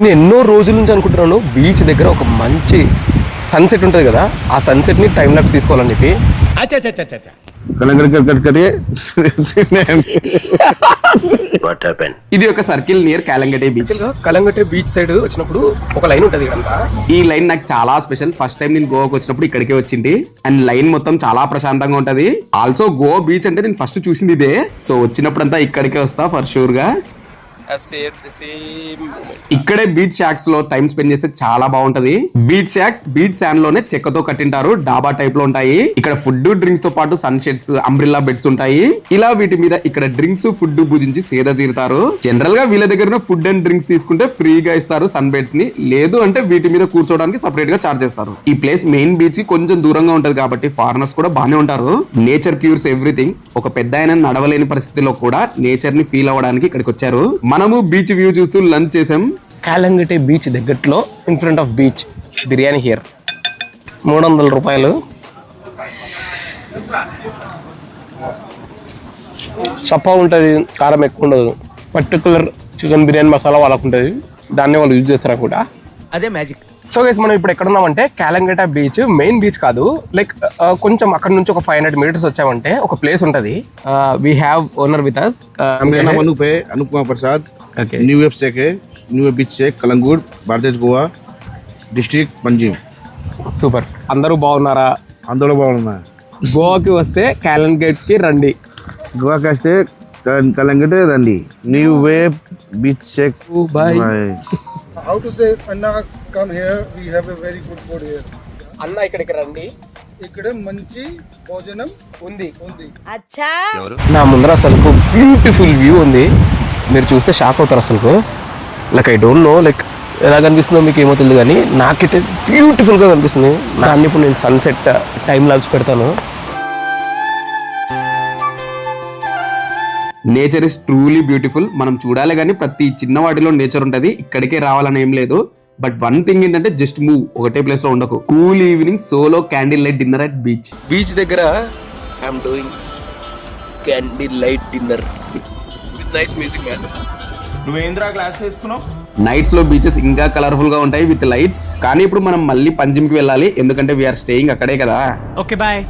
నేను ఎన్నో రోజుల నుంచి అనుకుంటున్నాను బీచ్ దగ్గర ఒక మంచి సన్సెట్ ఉంటుంది కదా, ఆ సన్సెట్ని టైం ల్యాప్స్ తీసుకోవాలని చెప్పి. ఇది ఒక circle near Calangute beach. Calangute beach side వచ్చినప్పుడు ఒక లైన్ ఉంటుంది ఇదంతా. ఈ లైన్ నాకు చాలా స్పెషల్. ఫస్ట్ టైం నేను గోవాకి వచ్చినప్పుడు ఇక్కడికే వచ్చింది. అండ్ లైన్ మొత్తం చాలా ప్రశాంతంగా ఉంటది. ఆల్సో గోవా బీచ్ అంటే నేను ఫస్ట్ చూసింది ఇదే. సో వచ్చినప్పుడంతా ఇక్కడికే వస్తా ఫర్ షూర్ గా. ఇక్కడే బీచ్ షాక్స్ లో టైం స్పెండ్ చేస్తే చాలా బాగుంటది. బీచ్ షాక్స్ బీచ్ శాండ్ లోనే చెక్కతో కట్టింటారు. డాబా టైప్ లో ఉంటాయి. ఇక్కడ ఫుడ్ డ్రింక్స్ తో పాటు సన్ షెడ్స్, అంబ్రిల్లా బెడ్స్ ఉంటాయి. ఇలా వీటి మీద ఇక్కడ డ్రింక్స్ ఫుడ్ భుజించి సేద తీరుతారు. జనరల్ గా వీళ్ళ దగ్గర ఫుడ్ అండ్ డ్రింక్స్ తీసుకుంటే ఫ్రీగా ఇస్తారు సన్ బెడ్స్ ని. లేదు అంటే వీటి మీద కూర్చోడానికి సపరేట్ గా చార్జ్ చేస్తారు. ఈ ప్లేస్ మెయిన్ బీచ్ కొంచెం దూరంగా ఉంటది కాబట్టి ఫారినర్స్ కూడా బానే ఉంటారు. Nature cures everything. ఒక పెద్ద ఆయన నడవలేని పరిస్థితిలో కూడా నేచర్ ని ఫీల్ అవ్వడానికి ఇక్కడికి వచ్చారు. మనము బీచ్ వ్యూ చూస్తూ లంచ్ చేసాం. కాలంగటే బీచ్ దగ్గరలో in front of beach biryani here 300 రూపాయలు. చప్పగా ఉంటుంది, కారం ఎక్కువ ఉండదు. పర్టికులర్ చికెన్ బిర్యానీ మసాలా వాళ్ళకు ఉంటుంది, దాన్ని వాళ్ళు యూజ్ చేస్తారు కూడా. అదే మ్యాజిక్. సో గైస్ మనం ఇప్పుడు ఎక్కడ ఉన్నామంటే కాలంగటే బీచ్. మెయిన్ బీచ్ కాదు, లైక్ కొంచెం అక్కడ నుంచి ఒక 500 మీటర్స్ వచ్చామంటే ఒక ప్లేస్ ఉంటుంది. We have owner with us. Anup Kumar Prasad. New web से के न्यू बीच से कलंगूट भारतीय गोवा डिस्ट्रिक्ट पंजीम. సూపర్. అందరూ బాగున్నారా? అందరూ బాగున్నా. గోవాకి వస్తే కాలంగేట్కి రండి. గోవాకి వస్తే కలంగూట్ రండి. న్యూ వేవ్ బీచ్ से bye. How to say, Anna, come here. We have a very good food here. అన్న ఇక్కడికి రండి, ఇక్కడ మంచి భోజనం ఉంది. అచ్చా నా ముందర అసలు బ్యూటిఫుల్ వ్యూ ఉంది. మీరు చూస్తే షాక్ అవుతారు అసలు. Like I don't know like ఎలా కనిపిస్తుందో మీకు ఏమో తెలియదు, కానీ నాకైతే బ్యూటిఫుల్గా కనిపిస్తుంది. దాన్ని ఇప్పుడు నేను సన్సెట్ టైం లాబ్స్ పెడతాను. Nature is truly beautiful. మనం చూడాలి కానీ ప్రతి చిన్న వాటిలో నేచర్ ఉంటది. ఇక్కడికే రావాలని ఏం లేదు. బట్ వన్ థింగ్ ఏంటంటే జస్ట్ మూవ్, ఒకటే ప్లేస్ లో ఉండకు. Cool evening solo candle light dinner at beach. Beach దగ్గర I'm doing candle light dinner with nice music man. నువ్వేంద్రా గ్లాస్ వేసుకున్నావు? నైట్స్ లో బీచెస్ ఇంకా కలర్ఫుల్ గా ఉంటాయి విత్ లైట్స్. కానీ ఇప్పుడు మనం మళ్ళీ పంజిమ్ కి వెళ్ళాలి, ఎందుకంటే వీఆర్ స్టేయింగ్ అక్కడే కదా. Okay bye.